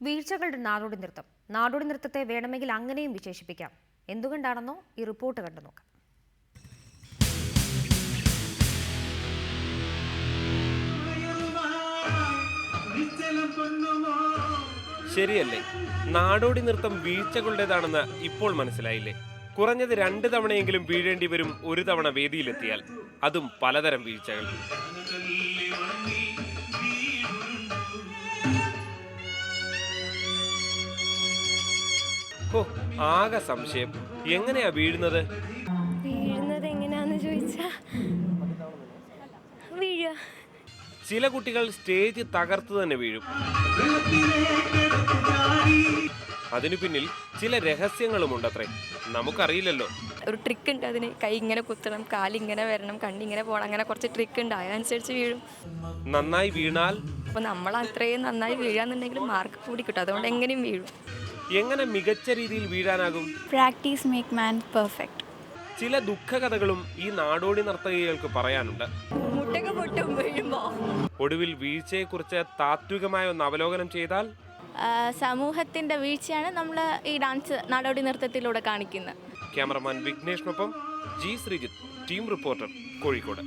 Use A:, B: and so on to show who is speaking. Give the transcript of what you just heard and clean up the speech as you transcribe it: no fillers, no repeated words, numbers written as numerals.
A: വീഴ്ചകളുടെ നാടോടി നൃത്തം. നാടോടി നൃത്തത്തെ വേണമെങ്കിൽ അങ്ങനെയും വിശേഷിപ്പിക്കാം. എന്തുകൊണ്ടാണെന്നോ ഈ റിപ്പോർട്ട് കണ്ടു നോക്കാം.
B: ശരിയല്ലേ? നാടോടി നൃത്തം വീഴ്ചകളുടേതാണെന്ന് ഇപ്പോൾ മനസ്സിലായില്ലേ? കുറഞ്ഞത് 2 തവണയെങ്കിലും വീഴേണ്ടി വരും ഒരു തവണ വേദിയിലെത്തിയാൽ, അതും പലതരം വീഴ്ചകൾ. ഓ, ആകെ സംശയം. എങ്ങനെയാ വീഴുന്നത്?
C: എങ്ങനെയാന്ന് ചോദിച്ചാ
B: ചില കുട്ടികൾ സ്റ്റേജ് തകർത്തു തന്നെ വീഴും. അതിനു പിന്നിൽ ചില രഹസ്യങ്ങളുമുണ്ടത്രേ, നമുക്കറിയില്ലല്ലോ.
C: ഒരു ട്രിക്ക് ഉണ്ട് അതിന്. കൈ ഇങ്ങനെ കുത്തണം, കാലിങ്ങനെ വരണം, കണ്ണിങ്ങനെ പോകണം, അങ്ങനെ കുറച്ച് ട്രിക്ക് ഉണ്ട്. അതിനനുസരിച്ച് വീഴും.
B: നന്നായി വീണാൽ
C: അപ്പോൾ നമ്മൾ അത്രയും നന്നായി വീഴാന്നുണ്ടെങ്കിൽ മാർക്ക് കൂടി കിട്ടും. അതുകൊണ്ട് എങ്ങനെയും വീഴും.
B: എങ്ങനെ മികച്ച രീതിയിൽ വീഴാനാകും?
D: Practice make man perfect.
B: ചില ദുഃഖകഥകളും ഈ നാടോടി നർത്തകികൾക്ക് പറയാനുണ്ട്.
C: മുട്ടൊക്കെ പൊട്ടും വീഴുമ്പോ.
B: ഒടുവിൽ വീഴ്ചയെക്കുറിച്ച് താത്വികമായ ഒന്ന് അവലോകനം ചെയ്താൽ,
D: സമൂഹത്തിന്റെ വീഴ്ചയാണ് നമ്മൾ ഈ ഡാൻസ് നാടോടി നൃത്തത്തിലൂടെ കാണിക്കുന്നത്.
B: ക്യാമറമാൻ വിഘ്നേഷിനൊപ്പം G Sreejith, team reporter, Kozhikode.